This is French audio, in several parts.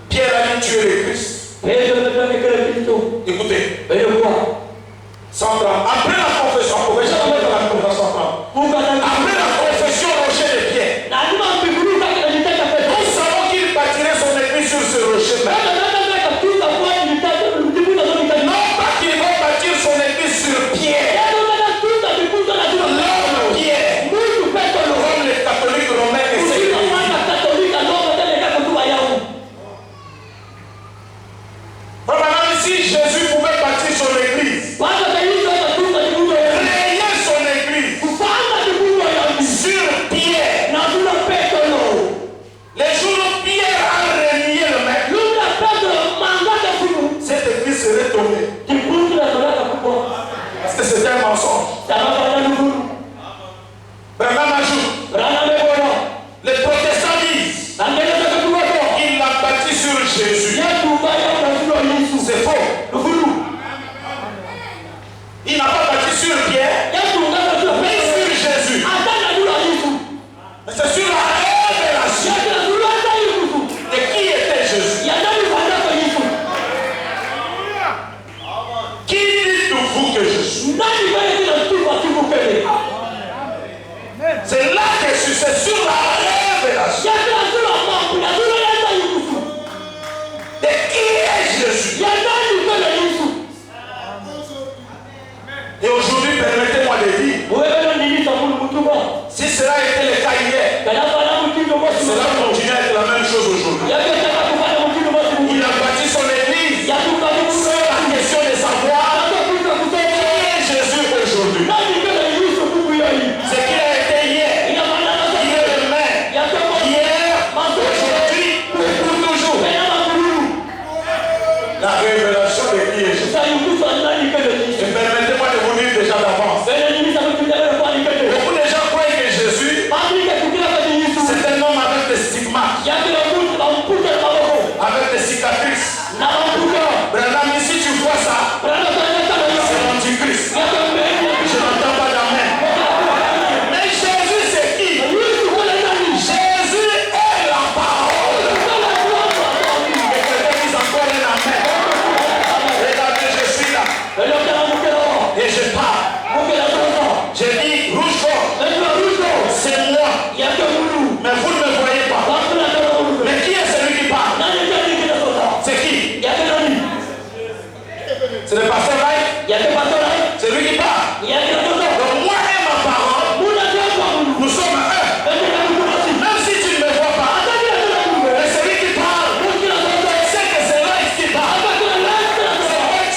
Pierre a dit tuer le Christ. Écoutez. Après la confession, après la confession rocher de Pierre, nous savons qu'il bâtirait son église sur ce rocher même. Non pas qu'il va bâtir son église sur Pierre. L'homme Pierre, comme les catholiques romains essaient de dire. Maintenant, si Jésus pouvait bâtir son église, créer son église sur Pierre, les jours où Pierre a renié le maître, cette église serait tombée. Parce que c'était un mensonge. Branham ajoute, les protestants disent qu'il l'a bâti sur Jésus. C'est faux. Il n'a pas bâti sur Pierre, mais sur Jésus. Mais c'est sur la révélation de qui était Jésus. Qui dites-vous que je suis? C'est là que je suis, c'est sur la révélation de qui est Jésus. Et aujourd'hui, permettez-moi de dire, si cela était le cas hier, cela continue à être la même chose aujourd'hui. Il a bâti son église sur la question de savoir qui est Jésus aujourd'hui. Ce qu'il a été hier, il est demain, hier, aujourd'hui, pour toujours. La révélation de qui est Jésus. Et permettez-moi de vous dire déjà d'avance. Beaucoup de gens croient que Jésus, c'est un homme avec des stigmates, avec des cicatrices. Branham, si tu vois ça, c'est l'antichrist. Je n'entends pas d'amen. Mais Jésus, c'est qui? Jésus est la parole. Et quelqu'un dit encore un amen. Regardez, je suis là. Et je parle. Je dis rouge fort. C'est moi. Mais vous ne me voyez pas. Mais qui est celui qui parle? C'est qui? C'est le pasteur Light? C'est lui qui parle. Donc moi et ma parole, nous sommes un. Même si tu ne me vois pas, mais celui qui parle, c'est que c'est Light qui parle.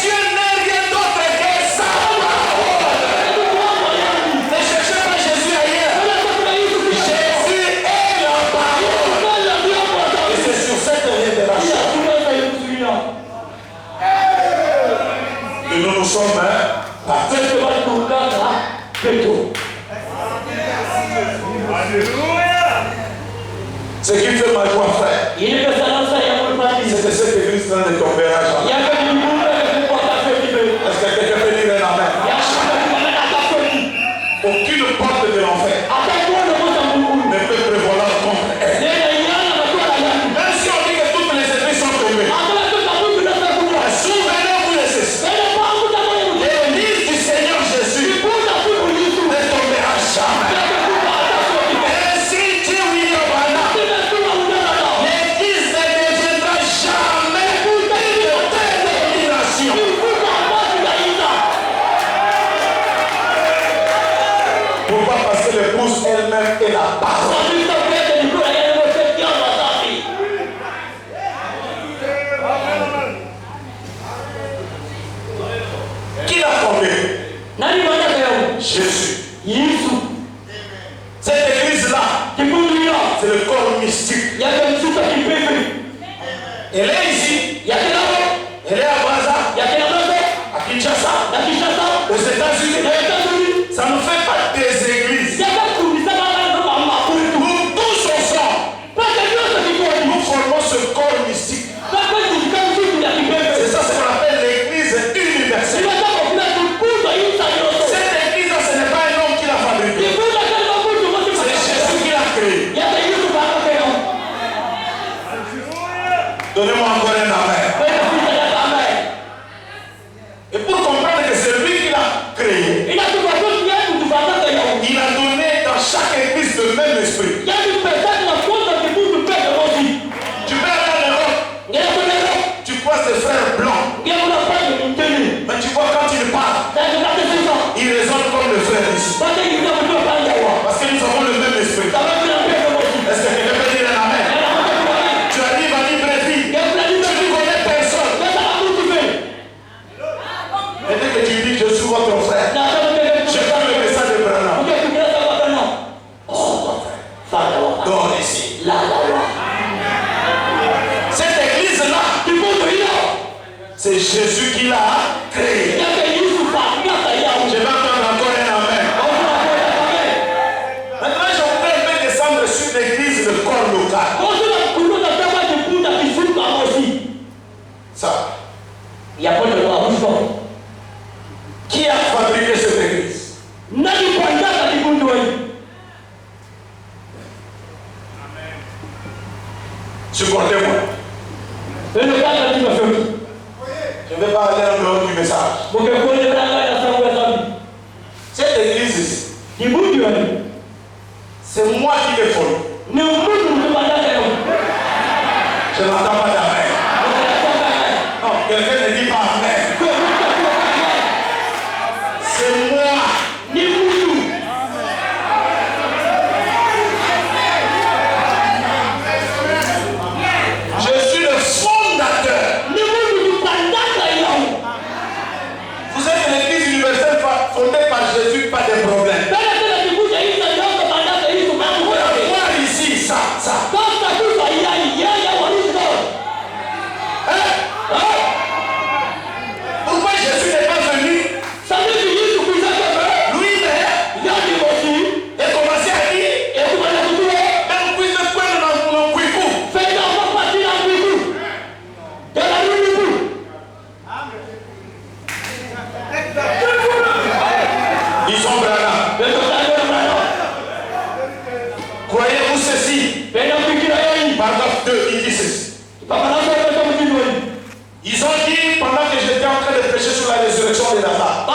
Dieu n'est rien d'autre que sa parole. Ne cherchez pas Jésus ailleurs. Jésus est la parole. Et c'est sur cette révélation que nous nous sommes partis. Ce qui fait ma joie, frère, c'est que cette église train de tomber à jamais. Est-ce que quelqu'un peut dire un amen? Aucune porte de l'enfer ne peut prévaloir contre elle. Même si on dit que toutes les églises sont tombées, souvenez-vous de ceci. L'église du Seigneur Jésus ne tombera jamais. Et si Dieu William Branham, l'église ne deviendra jamais une dénomination. Pourquoi? Parce que l'épouse elle-même est la parole. Qui l'a fondé? Jésus. Cette église-là, c'est le corps mystique. Elle est ici. Elle est à Braza, à Kinshasa, aux États-Unis. Ça ne fait pas des églises. Nous tous ensemble, nous formons ce corps mystique. C'est ça ce qu'on appelle l'église universelle. Cette église, ce n'est pas un homme qui l'a fabriqué. C'est Jésus qui l'a créé. même esprit. Il y a une personne la faute de tout le peuple aussi. Tu peux aller en Europe. Il y a une Europe. Tu croises des frères blancs. Il y a une affaire de une tenue. Mais tu vois quand ils parlent, ils raisonnent comme le frère ici. Parce que nous avons le même esprit. Est-ce que quelqu'un peut dire un amen? Tu arrives à Libreville. Tu ne connais personne. Et dès que tu dis je suis votre frère, je prends le message de Branham. Dors ici. Cette église-là, c'est Jésus qui l'a créée. Je vais prendre encore un amen. Maintenant, je voudrais un peu descendre sur l'église de corps local. Ça. Il y a pas de loi. Qui a fabriqué cette église? Supportez-moi. Je ne vais pas aller en dehors du message. Cette église ici, c'est moi qui l'ai fondée. Je n'entends pas d'amen. Non, quelqu'un ne dit pas amen. C'est moi. Je suis le fondateur. Vous êtes une église universelle fondée par Jésus, pas de problème. Voir ici, ça. Pourquoi Jésus n'est pas venu lui-même et commencé à dire même plus de quoi dans mon couicou. Ils sont Branham. Croyez-vous ceci? Paragraphe 2, il dit ceci. Ils ont dit pendant que j'étais en train de prêcher sur la résurrection de Lazare.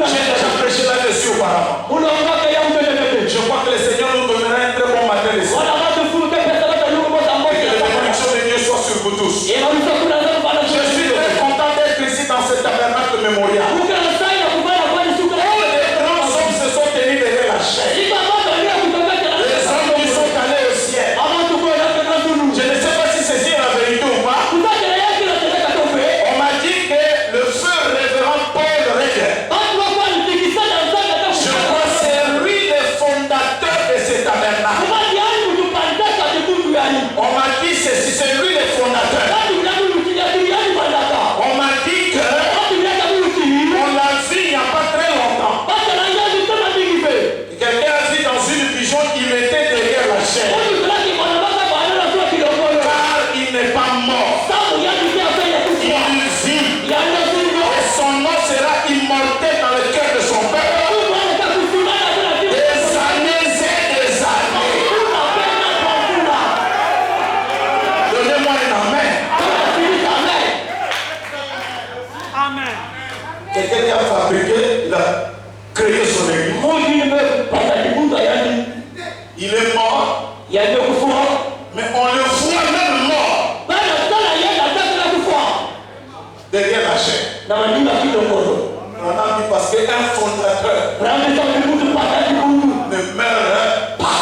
J'ai déjà prêché là-dessus auparavant. Je crois que le Seigneur nous donnera un très bon matin ici. Et que la bénédiction de Dieu soit sur vous tous. Je suis très content d'être ici dans ce tabernacle mémorial. Les grands hommes se sont tenus derrière la chaîne. Les hommes qui sont allés au ciel. Je ne sais pas si c'est la vérité ou pas. On m'a dit que le feu révérend Paul Reger, je crois que c'est lui le fondateur de ce tabernacle. On m'a dit ceci, c'est lui le fondateur. On m'a dit que on l'a vu il n'y a pas très longtemps. Quelqu'un a dit dans une vision qu'il était derrière la chaîne. Car il n'est pas mort. Il vit. Et son nom sera immortel dans le cœur de son peuple. Des années et des années. Donnez-moi un amen. Quelqu'un qui a fabriqué, il a créé son église. Il est mort, mais on le voit même mort derrière la chaîne. On a dit parce qu'un fondateur ne meurt pas.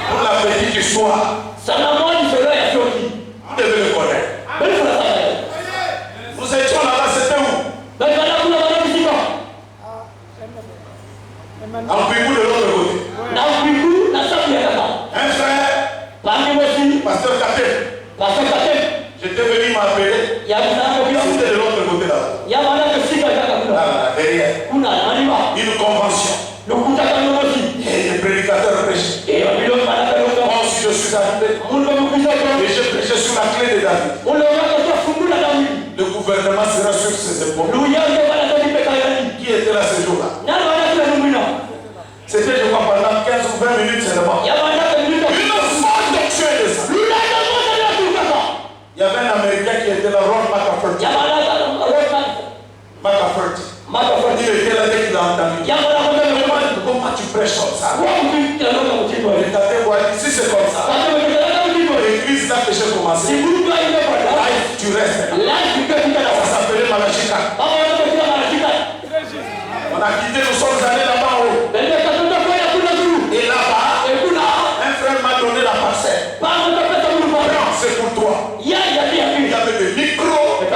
Pour la petite histoire, vous devez le connaître. Nous étions là-bas, c'était où? En Pigou de l'autre côté. Un frère, pasteur Katem, j'étais venu m'appeler. C'était de l'autre côté là. Là, derrière. Une convention. Et les prédicateurs prêchaient. Moi aussi je suis arrivé. Et je prêchais sur la clé de David. Le gouvernement sera sur ses épaules. Qui était là ce jour-là? C'était, je crois, pendant 15 ou 20 minutes seulement. Une forte doctrine de ça. Il y avait un Américain qui était là, Ron McCafferty. Il était là dès qu'il a entendu. Comment tu prêches comme ça? Et t'as dit, si c'est comme ça, l'église là que j'ai commencé, là tu restes. Ça s'appelait Malachika. On a quitté, nous sommes allés là-bas en haut. Et là-bas, un frère m'a donné la parcelle. Non, c'est pour toi. Il y avait des micros, des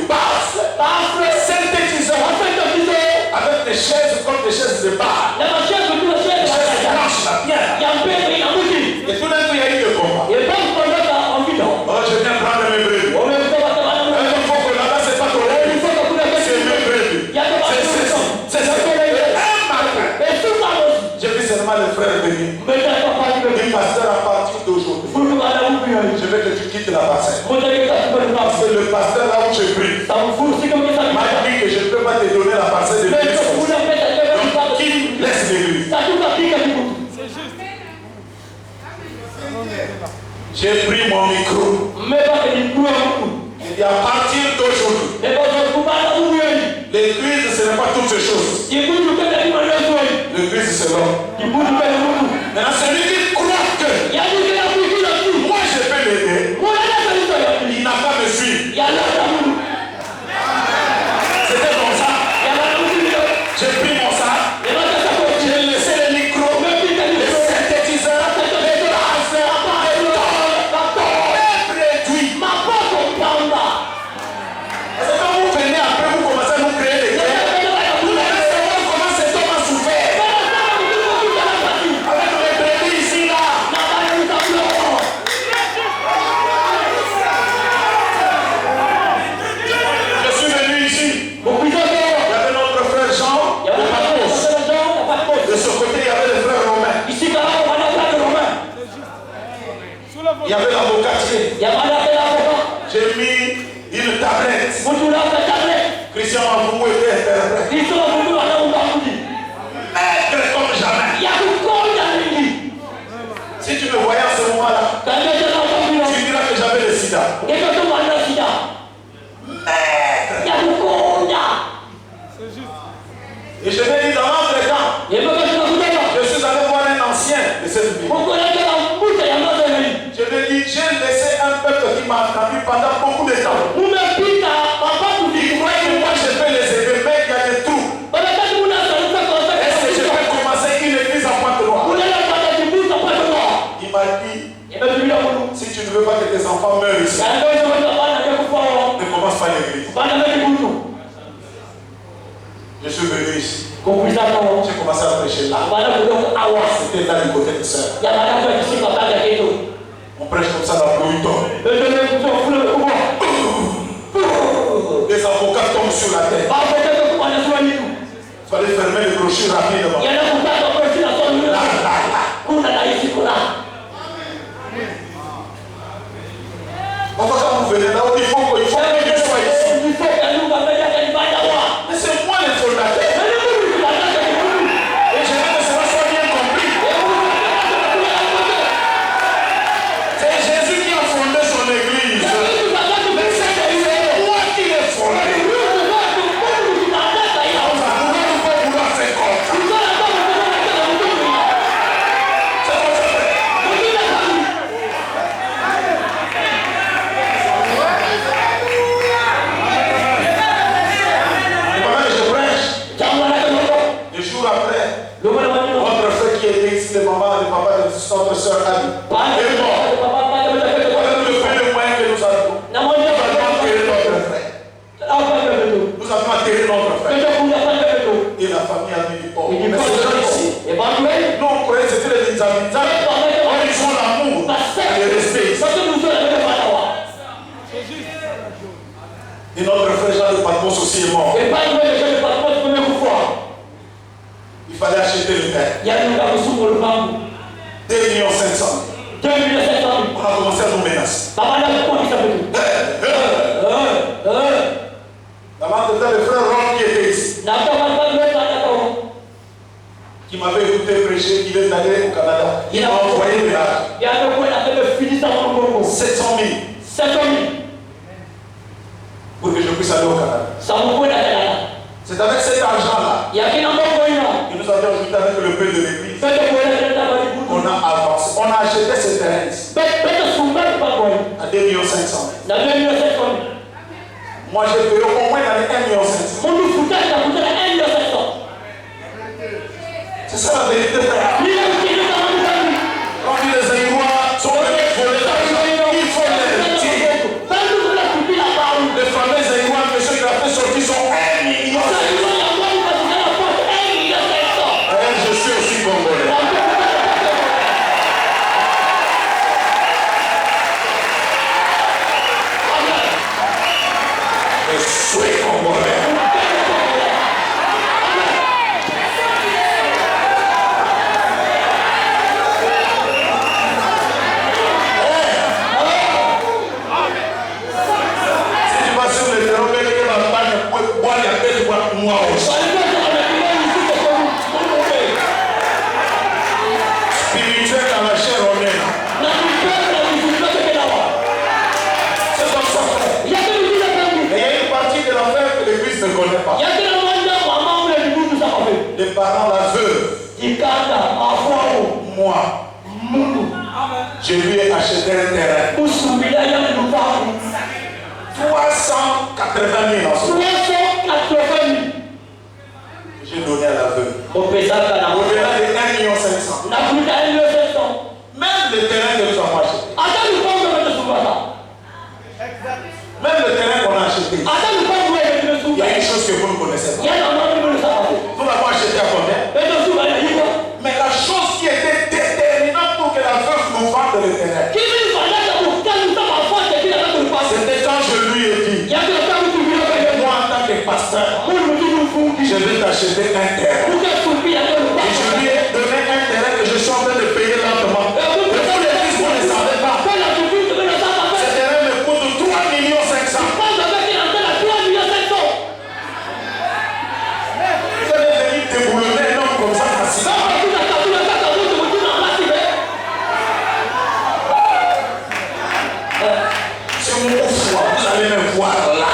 basses, synthétiseurs, avec des chaises comme des chaises de bar. Des chaises blanches là, bien. Et tout d'un coup, il y a eu le combat. Oh, je viens prendre mes brebis. Il faut que là-bas, c'est pas ton brebis. C'est mes brebis. C'est ça. Un matin, j'ai vu seulement le frère venir. Il pasteur à partir d'aujourd'hui. Je veux que tu quittes la parcelle. Parce que le pasteur là où je prie m'a dit que je ne peux pas te donner la parcelle de l'église. Donc quitte, laisse l'église. J'ai pris mon micro. Et dit à partir d'aujourd'hui, l'église ce n'est pas toutes ces choses. L'église c'est l'homme. Maintenant celui qui croit que moi je peux l'aider, il n'a pas me suivre. C'était comme ça. J'ai pris mon sac, j'ai laissé les micros, les synthétiseurs, les brasses, les réduits. Parce que quand vous venez après, vous commencez à nous créer des guerres. Vous allez savoir comment cet homme a souffert. Avec les brebis ici, là. Je suis venu ici. Il y avait notre frère Jean de Patmos. De ce côté, il y avait le frère Romain. Il y avait l'avocatier. J'ai mis une tablette. Christian Mavou était interprète. Maître comme jamais. Si tu me voyais en ce moment-là, tu diras que j'avais le sida. Maître. Et je l'ai dit dans notre temps. Je suis allé voir un ancien de cette ville. Je lui ai dit, j'ai laissé un peuple qui m'a entendu pendant beaucoup de temps. Il croit que moi je peux les aider, mais il y a des trous. Est-ce que je peux commencer une église à Pointe-Noire? Il m'a dit, si tu ne veux pas que tes enfants meurent ici, ne commence pas l'église. Je suis venu ici. J'ai commencé à prêcher là. C'était là du côté de sœur. On prêche comme ça dans le tombe. Les avocats tombent sur la tête. Il fallait fermer les brochures rapidement. Pourquoi quand vous venez là, il faut que je sois ici. Mais c'est moi le fondateur. Et je veux que cela soit bien compris. C'est Jésus qui a fondé son église. Mais c'est moi qui l'ai fondé. Votre frère qui était ici, le maman, le papa de notre soeur Annie, est mort. Voilà le premier moyen que nous avons. Nous avons enterré notre frère. Nous avons enterré notre frère. Et la famille a dit, oh, mais ces gens ici, nous on croyait que c'était les Nzambi. Ils ont l'amour et le respect ici. Et notre frère Jean de Patmos aussi est mort. Il fallait acheter le terre. 2 500 000. On a commencé à nous menacer. D'abord, c'était le frère Ron qui était ici. Qui m'avait écouté prêcher, qui est allé au Canada. Il m'a envoyé de l'argent. 700 000. Pour que je puisse aller au Canada. C'est-à-dire Et nous avions ajouté avec le peu de l'église. On a avancé. On a acheté ce terrain à 2,5 millions. Moi, j'ai payé au moins dans les 1,5 million. C'est ça la vérité, frère. Quand les Aïrois sont venus voler l'argent, il faut les retirer. Les fameux Aïrois, monsieur qui a fait sortir son 1 million. Je suis aussi congolais. Je suis congolais. Spirituel dans la chair, on est là. C'est comme ça. Mais il y a une partie de l'affaire que l'église ne connaît pas. Les parents, la veuve. Moi, je lui ai acheté un terrain. 380 000 ensemble. J'ai donné à la veuve. Au-delà de 1,5 million. Même le terrain que nous avons acheté. Même le terrain qu'on a acheté. Il y a une chose que vous ne connaissez pas. Nous l'avons acheté à combien? Mais la chose qui était déterminante pour que la veuve nous vende le terrain, c'était quand je lui ai dit, moi en tant que pasteur, je vais t'acheter un terrain. Et je lui ai donné un terrain que je suis en train de payer lentement. Et vous l'église, vous ne savez pas. Ce terrain me coûte 3,5 millions. Vous allez venir déboulonner un homme comme ça facilement. C'est mon foi, vous allez me voir là.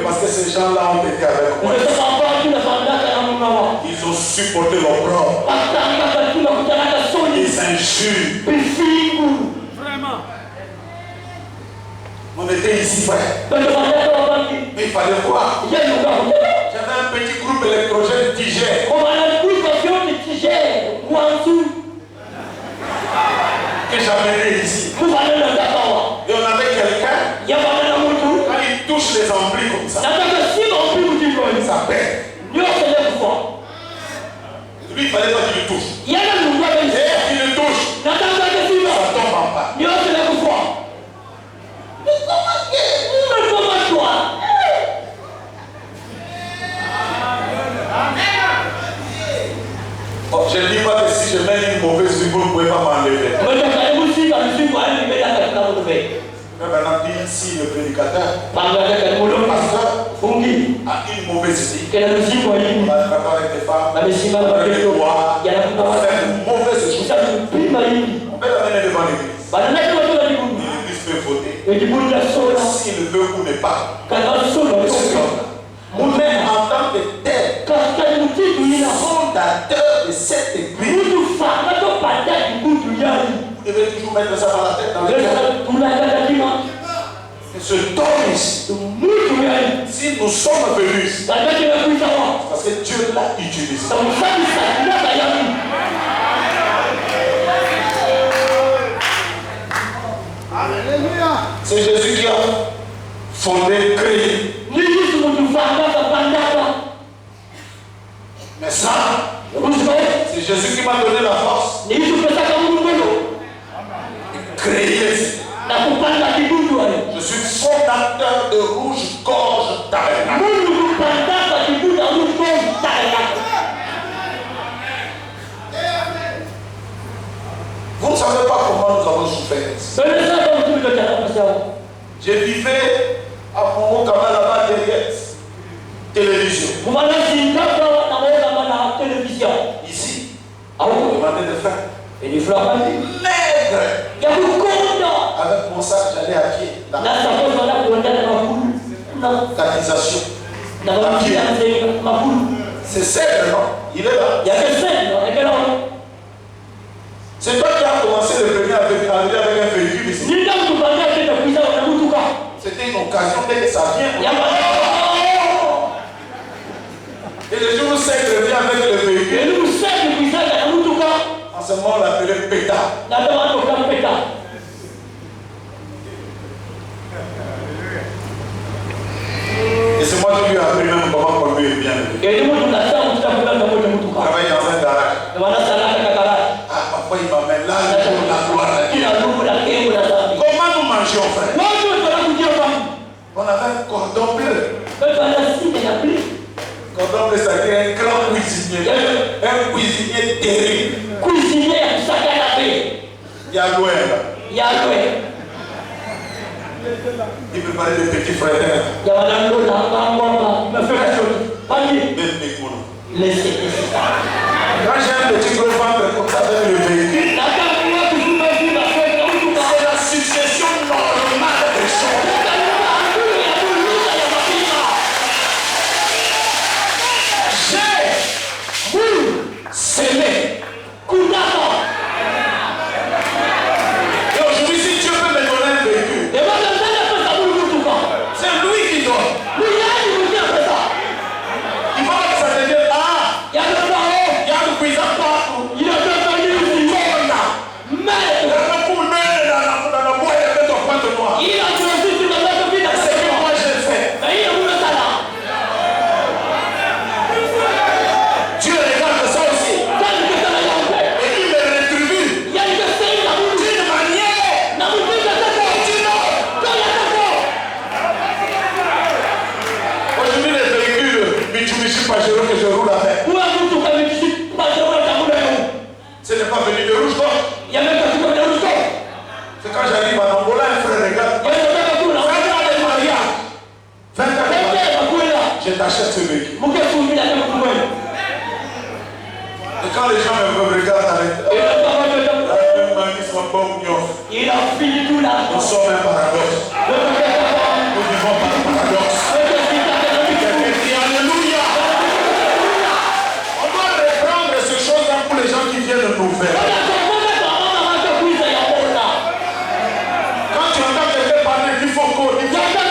Parce que ces gens-là ont été avec moi. Ils ont supporté l'opprobre. Les injures. Vraiment. On était ici, frère. Mais il fallait voir. J'avais un petit groupe électrogène Tiger. Que j'amenais ici. Et on avait quelqu'un. Quand il touche les amplis comme ça, ça pète. Lui, il fallait pas qu'il le touche. Et qu'il le touche, ça tombe en bas. Oh, je ne dis pas que si je mets une mauvaise vie, vous ne pouvez pas m'enlever. Mais maintenant, dire si le prédicateur, Pangaka Kamulo, le pasteur Fungi, a une mauvaise idée, qu'elle a aussi on moyen. va traiter avec des femmes, La Messima va avec des rois, il y a la on fait une mauvaise chose. ça me prime à lui. On peut l'amener devant l'église. Banana de la Ligue. L'église peut voter. Et du bout de la sola. S'il veut ou n'est pas. Quand on solo, Mon mère, en tant que tel, quand elle nous dit qu'il y a fondateur de cette église, beaucoup de femmes, quand on partage du bout du yard, vous devez toujours mettre ça dans la tête, dans le cœur. tout la gare Ce temps ici, si nous sommes venus, parce que Dieu l'a utilisé. C'est Jésus qui a fondé, créé. Mais ça, c'est Jésus qui m'a donné la force de créer. Je suis fondateur de Rouge-Gorge Tabernacle. Vous ne savez pas comment nous avons souffert. Je vivais à Congo Kamala là-bas derrière télévision. Ici, on demandait de faire. Et les fleurs Maigre. il y a beaucoup de Avec mon sac, j'allais à pied. La catéchisation. C'est cèdre, non? Il est là. C'est toi qui as commencé le premier à arriver avec un véhicule ici. C'était une occasion dès que ça vient. Et le jour où cèdre vient avec le véhicule, en ce moment on l'appelait pétard. Et c'est moi qui lui ai appris même comment conduire bien. Travailler dans un garage. Ah, parfois il m'amène là, pour la gloire à Dieu. Comment nous mangeons, frère? On avait un cordon bleu. Cordon bleu, ça veut dire un grand cuisinier. Un cuisinier terrible. Il y a loin là. Il préparait des petits frères. Quand j'ai un petit gros ventre comme ça avec le véhicule, c'est la succession normale des choses. J'ai semé. Et aujourd'hui, si Dieu peut me donner un véhicule, c'est lui qui donne. Il faut que ça devienne il y a le cuisant partout. Il y a le c'est que moi j'ai fait. Dieu regarde ça aussi. Et il me rétribue d'une manière. Aujourd'hui, les véhicules Mitsubishi Pajero que je roule avec, ce n'est pas venu de rouge. C'est quand j'arrive à Angola, un frère regarde. 20 ans de mariage, je t'achète ce véhicule. Et quand les gens me regardent avec il a fini tout là. nous sommes un paradoxe. Nous vivons par un paradoxe. Alléluia. On doit reprendre ces choses-là pour les gens qui viennent nous faire. Quand tu entends quelqu'un parler du Foko, du Foko,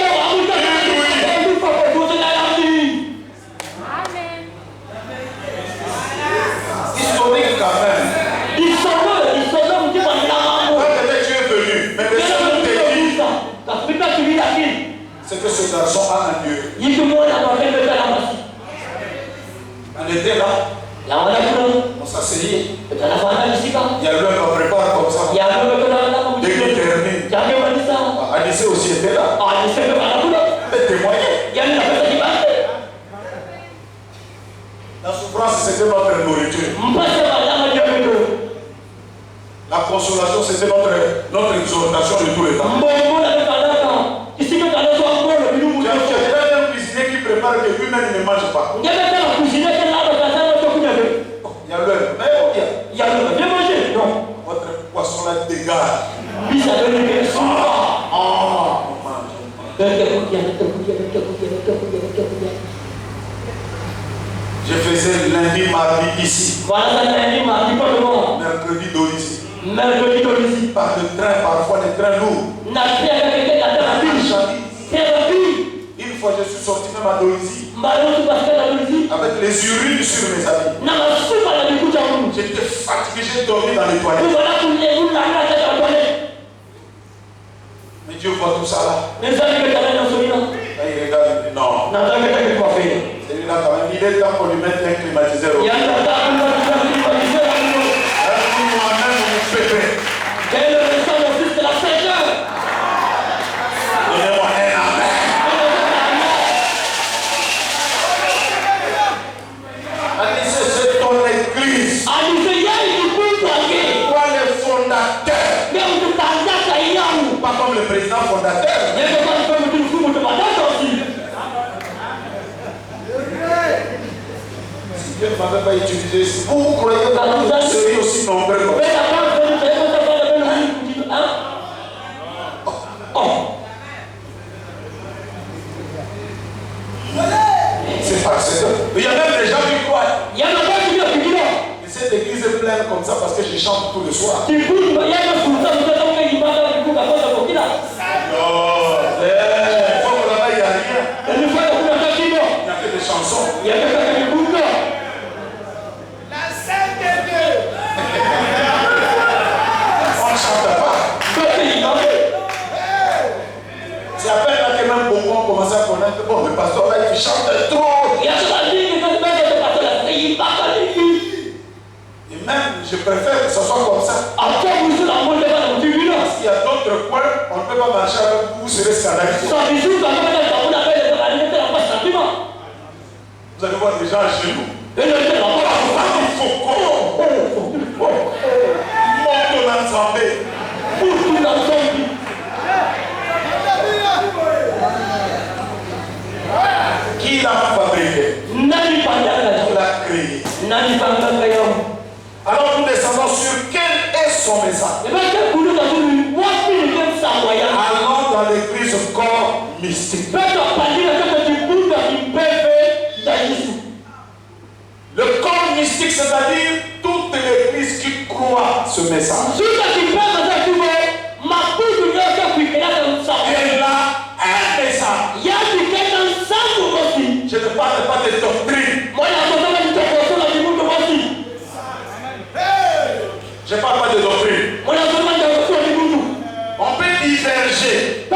historique quand même. C'est que ce garçon a un Dieu. On était là, on s'asseyait. Il y a l'un qui prépare comme ça. Dès qu'il termine, Anissé aussi était là. Il témoignait. La souffrance, c'était notre nourriture. La consolation, c'était notre exhortation de tout le temps. Je faisais lundi, mardi ici. Mercredi d'Olizy. Par le train, parfois les trains lourds. Une fois je suis sorti même à Dolizy avec les urines sur mes habits. J'étais fatigué, j'ai dormi dans les toilettes. Mais Dieu voit tout ça là. Là, il regarde, non. Celui-là quand même, il est temps qu'on lui mette un climatiseur. Moi-même, mon pépé. Donnez-moi un amen. C'est ton église. Toi le fondateur. Pas comme le président fondateur. Si Dieu ne m'avait pas utilisé, vous croyez que vous seriez aussi nombreux comme ça? C'est parce que il y a même des gens qui croient. Et cette église est pleine comme ça parce que je chante tout le soir. Non, là-bas il n'y a rien. Il n'y a que des chansons. La scène de Dieu. On ne chante pas. C'est à peine là que même beaucoup ont commencé à connaître. Bon, le pasteur là, il chante trop. Et même, je préfère que ce soit comme ça. Parce qu'il y a d'autres coins, on ne peut pas marcher avec vous, vous serez scandalisés. Vous allez voir des gens chez nous. Monte l'ensemble. Qui l'a fabriqué? Qui l'a créé? Alors nous descendons sur quel est son message? Allons dans l'église corps mystique. Le corps mystique, c'est-à-dire toute l'église qui croit ce message. Elle a un message. Je ne parle pas de doctrine. Je ne parle pas de doctrine. On peut diverger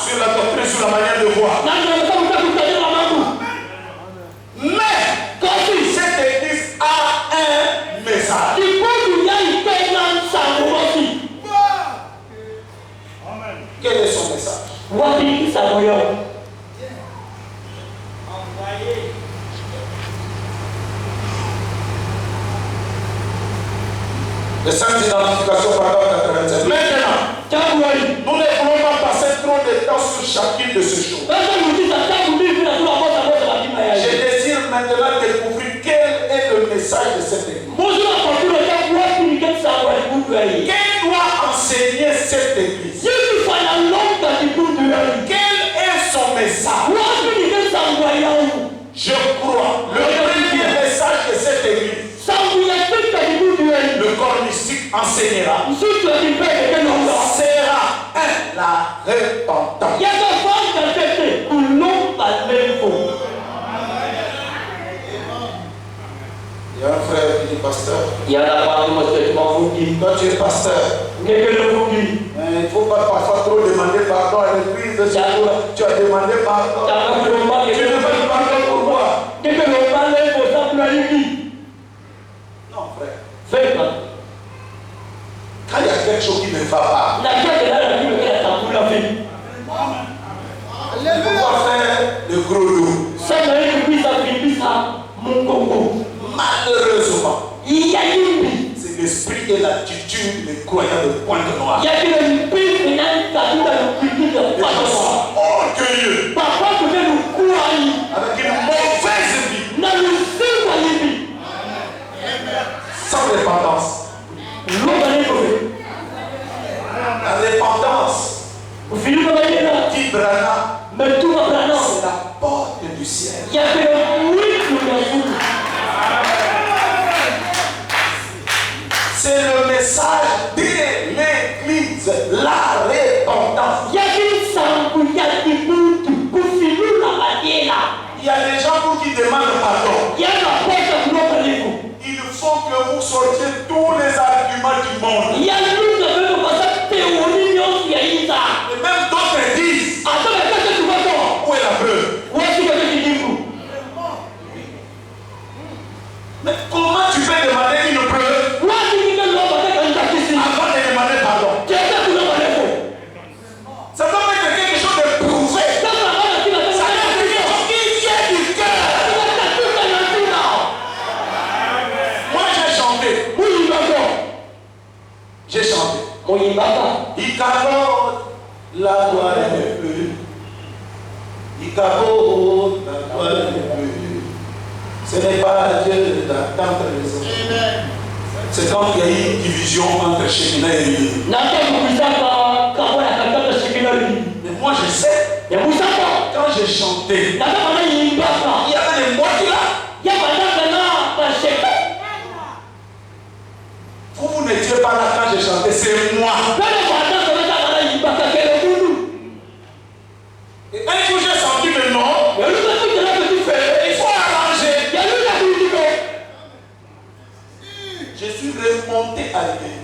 sur la doctrine, sur la manière de voir. Mais cette église a un message. Quel est son message? Les 5 identifications, paragraphe 87. Maintenant, nous ne voulons pas passer trop de temps sur chacune de ces choses. Je désire maintenant découvrir quel est le message de cette église. Quel doit enseigner cette église? Quel est son message? Je crois. Le premier message de cette église, le corps mystique enseignera, sera la repentance. Il y a un frère qui est pasteur. Toi tu es pasteur. Mais il ne faut pas parfois trop demander pardon à l'église. Tu as demandé pardon. Tu ne veux pas pardon pour moi. Non frère. Quand il y a quelque chose qui ne va pas, il ne faut pas faire le gros dos. Malheureusement, c'est l'esprit et l'attitude des croyants de Pointe-Noire. Orgueilleux, avec une mauvaise vie, sans dépendance. La repentance qui famille Branham, Mais tout va prendre. c'est la porte du ciel. Il y a que le bruit de la foule. C'est le message de l'église, la repentance. Il y a une sangle, il y a des bouts, pour finir la manière là. Il y a des gens pour qui demandent pardon. Il y a la porte qui nous parlez-vous. Il faut que vous sortiez tous les arguments du monde. Il y a nous qui avons passé théorie, il y a eu ça. Et même d'autres disent, Attends, mais qu'est-ce que tu vas faire? où est la preuve? Où est-ce que tu dis vous? Mais comment tu peux demander une preuve Où est-ce que tu dis l'homme avec un taxi? avant de demander pardon? Qu'est-ce que tu vas faire? Ça doit être quelque chose de prouvé. Ça doit être quelque chose qui vient du cœur. Moi j'ai chanté. J'ai chanté. Il carotte la toile de feu. Il carotte la toile de feu. Ce n'est pas à Dieu d'attendre les hommes. C'est quand il y a eu une division entre Shekinah et lui. Mais moi je sais, quand j'ai chanté, il y avait des mots qui là. Vous n'étiez pas là quand j'ai chanté, c'est moi. Et un jour j'ai senti le nom, il faut arranger. Je suis remonté à l'église.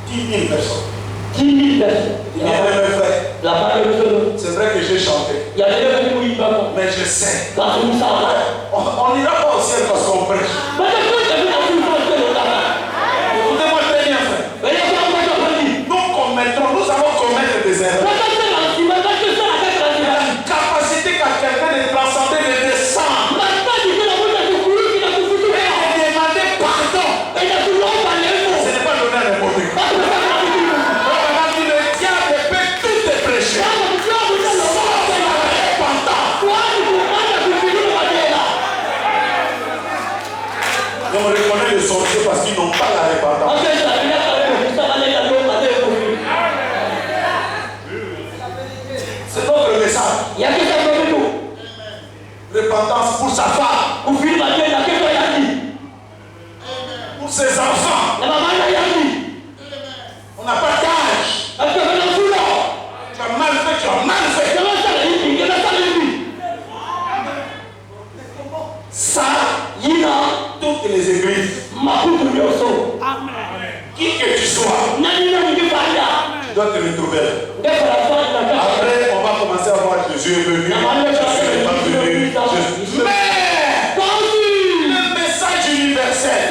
10 000 personnes. 10 000 personnes. Bien mes frères, La parole de Dieu. c'est vrai que j'ai chanté, Il y a des gens qui nous parlent. mais je sais. Quand on nous parle. On n'ira pas au ciel parce qu'on prêche. Écoutez-moi très bien, frère. Nous allons commettre des erreurs. La capacité qu'a quelqu'un de transcender, de descendre et de demander pardon, ce n'est pas donner à n'importe qui. Le diable peut tout te prêcher. Et on reconnaît les sorciers parce qu'ils n'ont pas la repentance. C'est notre message. Repentance pour sa femme, pour ses enfants. On n'a pas d'âge. Tu as mal fait, tu as mal fait. Ça, toutes les églises, qui que tu sois, tu dois te retrouver là. Après, on va commencer à voir Jésus est venu, Jésus n'est pas venu. Mais le message universel.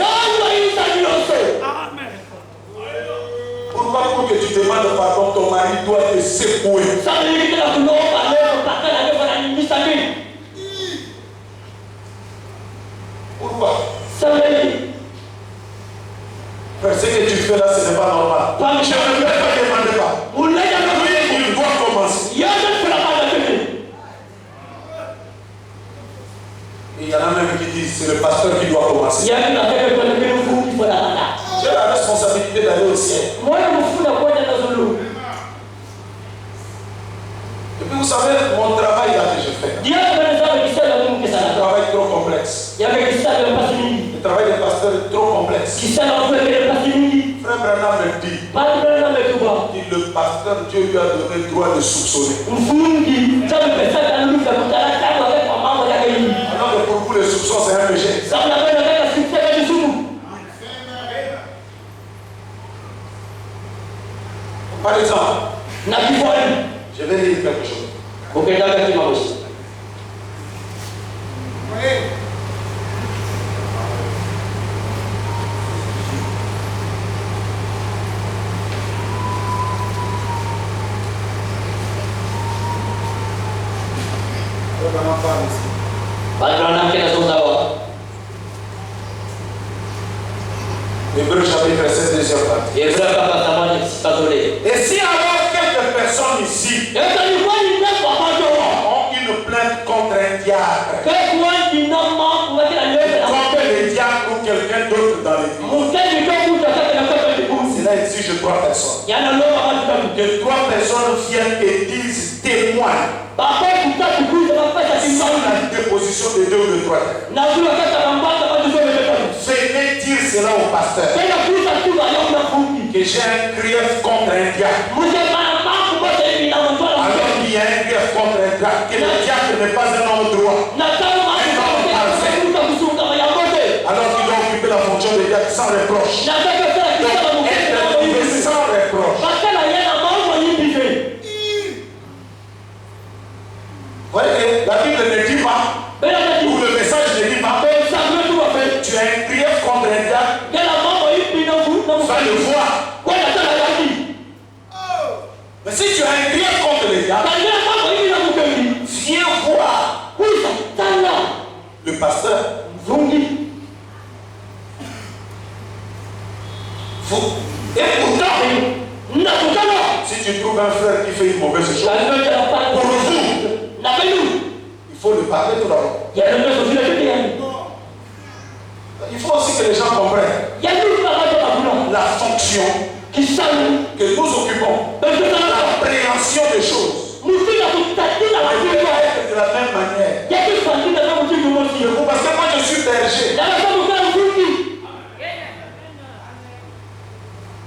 Pourquoi pour que tu demandes pardon, ton mari doit te secouer? Pourquoi? Frère, ce que tu fais là, ce n'est pas normal. Je ne vais pas demander pas. Oui, il doit commencer. Et il y en a même qui disent c'est le pasteur qui doit commencer. J'ai la responsabilité d'aller au ciel. Et puis vous savez, mon travail là que je fais, un travail trop complexe. Le travail des pasteurs est trop complexe. Frère Branham me dit, le pasteur, Dieu lui a donné le droit de soupçonner. Alors que pour vous, le soupçon, c'est un péché. Par exemple, je vais lire quelque chose. Hébreux chapitre 16, deuxième partie. Et si alors quelques personnes ici ont une plainte contre un diable, contre le diable ou quelqu'un d'autre dans l'église, Cela exige 3 personnes. Yana loba watu tatu. Que 3 personnes viennent et disent, témoignent. Baba kutatu kuja bapata Sans kimani. la déposition de 2 ou de 3. Na kuna kata bambata watu zote tatu. Venez dire cela au pasteur. Tena kuja tu baya unafungi. Que j'ai un grief contre un diable. Muje mara mambo moja hivi na mtwala. Alors qu'il y a un grief contre un diable. Que le diable n'est pas un homme droit. Na tamu mambo kuta kusunga ya mote. Alors qu'il doit occuper la fonction de diable sans reproche. Na taka sala Donc, kisa être trouvé sans reproche. bakala yana mambo yibize. Vous voyez que la Bible ne dit pas, Bela kati. ou le message ne dit pas, Ça veut tout faire. tu as un grief contre un diable, Yana mambo yibi na ku na va le voir. Kwenda sala yaki. Mais si tu as un grief contre le diable, Kana mambo yibi na kukendi. viens voir Kuisa tala. le pasteur. Vungi. Et pourtant, Na kutana. si tu trouves un frère qui fait une mauvaise chose, Kana kana pa. pour vous, Na pelu. il faut le parler tout d'abord. Yana ndio sio ile yani. Il faut aussi que les gens comprennent Yana ndio bakata la fonction Kisana. que nous occupons, l'appréhension des choses. Mutina kutatila On ne peut watu. pas être de la même manière. Yaki fatila kama mtu mmoja. Parce que moi je suis berger. Na sababu kana vungi.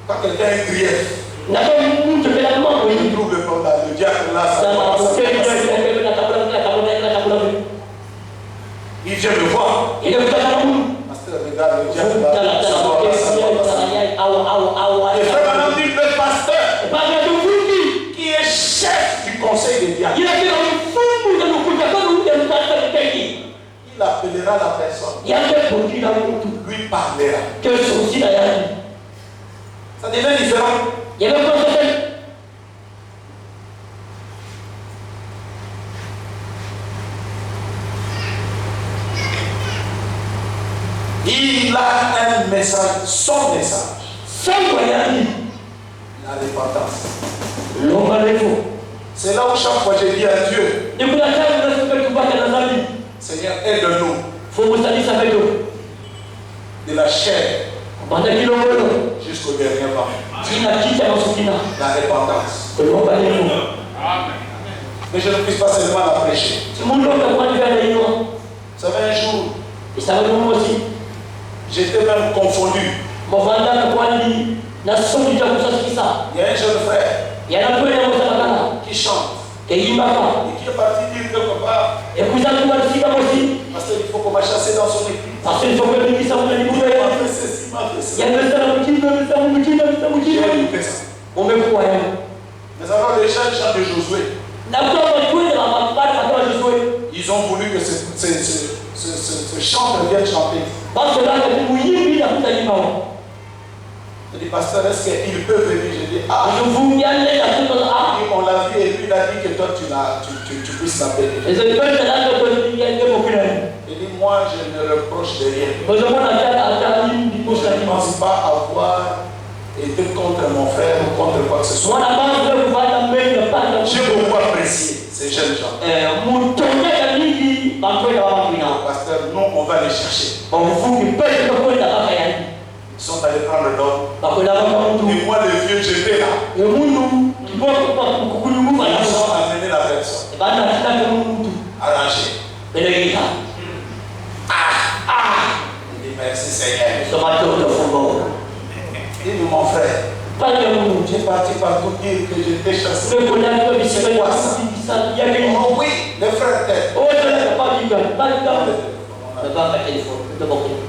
Quand quelqu'un a un grief, Na kama mtu bila mambo il hivi. trouve le diable là, ça Sana commence à ukeni passer. ndio na tabula. Il vient me voir. Ile kutana Mungu. Pasteur, regarde le diable Tala là. tala Ça doit là, ça doit là, ça doit là. Et frère, maintenant dit le pasteur Baada ya vungi. qui est chef du conseil des diables, Ile kile mfungu ndio kuja kwa ndio mtaka mtaki. il appellera la personne, Yake kundi na mtu. lui parlera. Kesho sina yani. Ça devient différent. Yale kwa sasa. Il a un message, son message, Sawa yani. la repentance. Lomba lefu. C'est là où chaque fois je dis à Dieu, Ni kuna jambo tunasema tupate na dhambi. Seigneur, aide-nous Fumusalisa beto. de la chair Kupanda kilomolo. jusqu'au dernier pas. Kina kicha masukina. La repentance. Lomba lefu. Mais je ne puisse pas seulement la prêcher. Mungu atakwani vile hiyo. Vous savez, un jour, Isabu mosi. j'étais même confondu. Mavanda na kwani na sauti ya kusasikisa. Il y a un jeune frère Yanakwenda mtakana. qui chante Keimaka. et qui est parti dire quelque part, Ekuza kubarika mosi. parce qu'il faut qu'on va chasser dans son église. Parce qu'il faut que nous puissions nous Il libérer. m'a fait ceci, il m'a fait Il y ça. a le sang qui veut, le sang qui veut, le sang qui J'ai veut. écouté ça. On me croit. Mais alors les gens de Josué, Na kwa mtu na mapata kwa Josué. ils ont voulu que ce chant vienne chanter. Parce que là c'est muhimu bila kutaimba. Je dis, pasteur, est-ce qu'il peut venir? Je dis, ah, Tufungiane na tuko ah. on l'a vu et lui il a dit que toi tu puisses l'appeler. Hizo pesa lazima tuingiane kwa kila. Il dit, moi je ne reproche de rien. Kwa sababu hata ndipo Je ne pense pas avoir été contre mon frère ou contre quoi que ce soit. mwana bado kufanya mengi hapana. J'ai beaucoup apprécié ces jeunes gens. Mutongea mingi bakwenda wapi na. Pasteur, nous on va les chercher. Bafungi pesa kwa kwenda hapa yani. Ils sont allés prendre l'homme. Bakwenda kama mtu. Et moi le vieux j'étais là. Mungu kiboko kwa kukunyumba Ils na ont amené la personne. baada ya kitaka mtu. Arrangé. Beleza. Il dit merci Seigneur. Somato do fogo. Il dit mon frère, Pale Mungu. j'ai parti partout dire que j'étais chassé. Kuna kwa bisema kwa sasa ya ni. Oh oui, le frère était. Oh tena kwa dinga. Bali baba telefone. Ndio.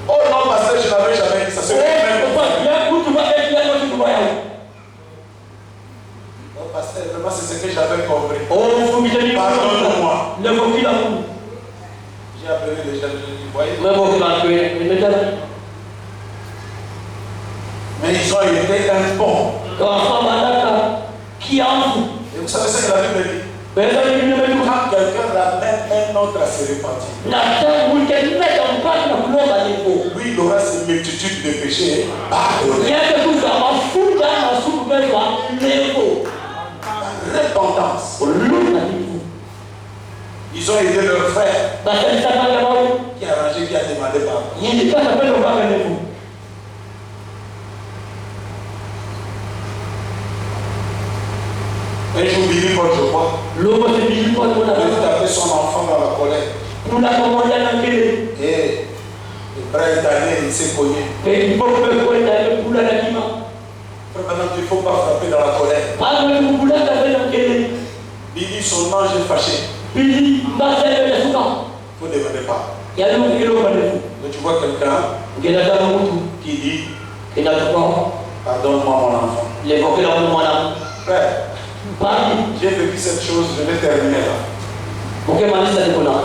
Oh non, pasteur, je n'avais jamais dit ça. C'est lui-même. Oh pasteur, vraiment c'est ce que j'avais compris. Pardonne-moi. J'ai appelé les gens, je dis, voyez. Mais ils ont été un pont. Et vous savez ce que la Bible dit? Quand quelqu'un ramène un autre à se repentir, lui il aura cette multitude de péchés pardonnés. Repentance. Ils ont aidé leur frère qui a arrangé, qui a demandé pardon. Un jour, Billy Paul, je crois, L'homme se dit pas de il a tapé son enfant dans la colère. pour la commander à l'enquête. Et le bras est allé, il s'est cogné. Et il faut que vous ayez pour la document. Maintenant, il ne faut pas frapper dans la colère. Pas de vous voulez faire l'enquête. Billy, son ange est fâché. Puis, va faire le souvent. Vous ne demandez pas. Il y a l'homme qui est l'homme de vous. Donc tu vois quelqu'un Qui est dans le monde. qui dit, Qui n'a pas. pardonne-moi mon enfant. L'évoquer dans le monde. Frère, Parle. j'ai vécu cette chose, je vais terminer là. Ok, Manissa de Bola.